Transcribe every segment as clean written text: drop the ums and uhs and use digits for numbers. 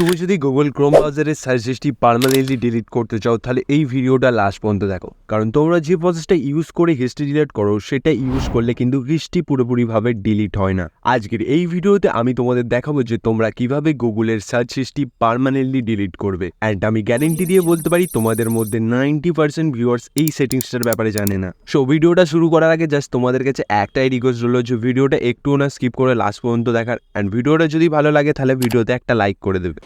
তুমি যদি Google Chrome ব্রাউজারের সার্চ হিস্ট্রি পার্মানেন্টলি ডিলিট করতে চাও তাহলে এই ভিডিওটা লাস্ট পর্যন্ত দেখো, কারণ তোমরা যে প্রসেসটা ইউজ করে হিস্ট্রি ডিলিট করো সেটা ইউজ করলে কিন্তু হিস্ট্রি পুরোপুরিভাবে ডিলিট হয় না। আজকের এই ভিডিওতে আমি তোমাদের দেখাবো যে তোমরা কিভাবে গুগলের সার্চ হিস্ট্রি পার্মানেন্টলি ডিলিট করবে। অ্যান্ড আমি গ্যারেন্টি দিয়ে বলতে পারি তোমাদের মধ্যে 90% ভিউয়ার্স এই সেটিংসটার ব্যাপারে জানে না। সো ভিডিওটা শুরু করার আগে জাস্ট তোমাদের কাছে একটাই রিকোয়েস্ট হলো যে ভিডিওটা একটুও না স্কিপ করে লাস্ট পর্যন্ত দেখার। অ্যান্ড ভিডিওটা যদি ভালো লাগে তাহলে ভিডিওতে একটা লাইক করে দেবে।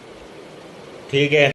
ঠিক আছে।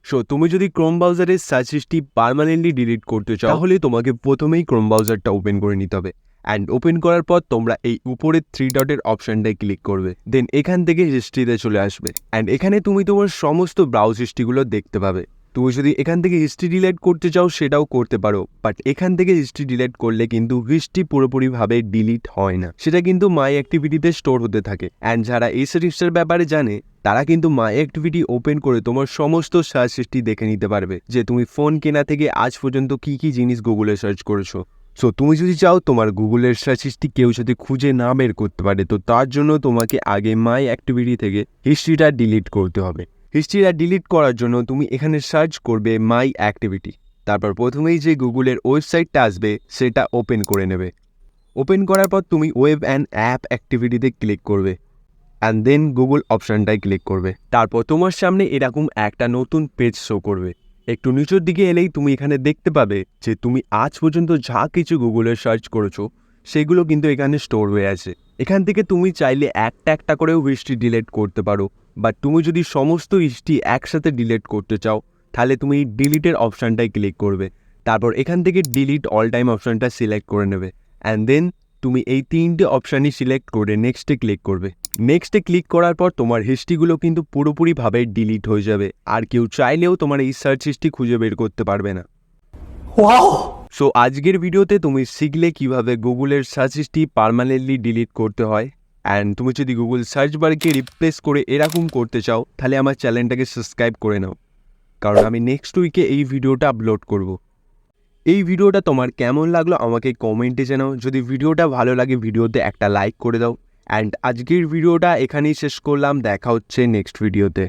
সো তুমি যদি ক্রোম ব্রাউজারের সার্চ হিস্ট্রি পার্মানেন্টলি ডিলিট করতে চাও তাহলে তোমাকে প্রথমেই ক্রোম ব্রাউজারটা ওপেন করে নিতে হবে। অ্যান্ড ওপেন করার পর তোমরা এই উপরের 3 ডটের অপশনটায় ক্লিক করবে, দেন এখান থেকে হিস্ট্রিতে চলে আসবে। অ্যান্ড এখানে তুমি তোমার সমস্ত ব্রাউজ হিস্ট্রিগুলো দেখতে পাবে। তুমি যদি এখান থেকে হিস্ট্রি ডিলিট করতে চাও সেটাও করতে পারো, বাট এখান থেকে হিস্ট্রি ডিলিট করলে কিন্তু হিস্ট্রি পুরোপুরিভাবে ডিলিট হয় না, সেটা কিন্তু মাই অ্যাক্টিভিটিতে স্টোর হতে থাকে। অ্যান্ড যারা এই সেটিংসটার ব্যাপারে জানে তারা কিন্তু মাই অ্যাক্টিভিটি ওপেন করে তোমার সমস্ত সার্চ হিস্ট্রি দেখে নিতে পারবে, যে তুমি ফোন কেনা থেকে আজ পর্যন্ত কি কি জিনিস গুগলে সার্চ করেছো। সো তুমি যদি চাও তোমার গুগলের সার্চ হিস্ট্রি কেউ যদি খুঁজে না বের করতে পারে, তো তার জন্য তোমাকে আগে মাই অ্যাক্টিভিটি থেকে হিস্ট্রিটা ডিলিট করতে হবে। হিস্ট্রিটা ডিলিট করার জন্য তুমি এখানে সার্চ করবে মাই অ্যাক্টিভিটি, তারপর প্রথমেই যে গুগলের ওয়েবসাইটটা আসবে সেটা ওপেন করে নেবে। ওপেন করার পর তুমি ওয়েব অ্যান্ড অ্যাপ অ্যাক্টিভিটিতে ক্লিক করবে অ্যান্ড দেন গুগল অপশানটায় ক্লিক করবে। তারপর তোমার সামনে এরকম একটা নতুন পেজ শো করবে। একটু নিচের দিকে এলেই তুমি এখানে দেখতে পাবে যে তুমি আজ পর্যন্ত যা কিছু গুগলে সার্চ করেছো সেগুলো কিন্তু এখানে স্টোর হয়ে আছে। এখান থেকে তুমি চাইলে একটা একটা করেও হিস্ট্রি ডিলিট করতে পারো, বাট তুমি যদি সমস্ত হিস্ট্রি একসাথে ডিলিট করতে চাও তাহলে তুমি ডিলিটের অপশানটায় ক্লিক করবে। তারপর এখান থেকে ডিলিট অল টাইম অপশানটা সিলেক্ট করে নেবে অ্যান্ড দেন তুমি এই 3টে অপশানই সিলেক্ট করে নেক্সটে ক্লিক করবে। নেক্সটে ক্লিক করার পর তোমার হিস্ট্রিগুলো কিন্তু পুরোপুরিভাবে ডিলিট হয়ে যাবে, আর কেউ চাইলেও তোমার এই সার্চ হিস্ট্রি খুঁজে বের করতে পারবে না। সো আজকের ভিডিওতে তুমি শিখলে কিভাবে গুগলের সার্চ হিস্ট্রি পার্মানেন্টলি ডিলিট করতে হয়। অ্যান্ড তুমি যদি গুগল সার্চ বারকে রিপ্লেস করে এরকম করতে চাও তাহলে আমার চ্যানেলটাকে সাবস্ক্রাইব করে নাও, কারণ আমি নেক্সট উইকে এই ভিডিওটা আপলোড করব। এই ভিডিওটা তোমার কেমন লাগলো আমাকে কমেন্টে জানাও। যদি ভিডিওটা ভালো লাগে ভিডিওতে একটা লাইক করে দাও। অ্যান্ড আজকের ভিডিওটা এখানেই শেষ করলাম, দেখা হচ্ছে নেক্সট ভিডিওতে।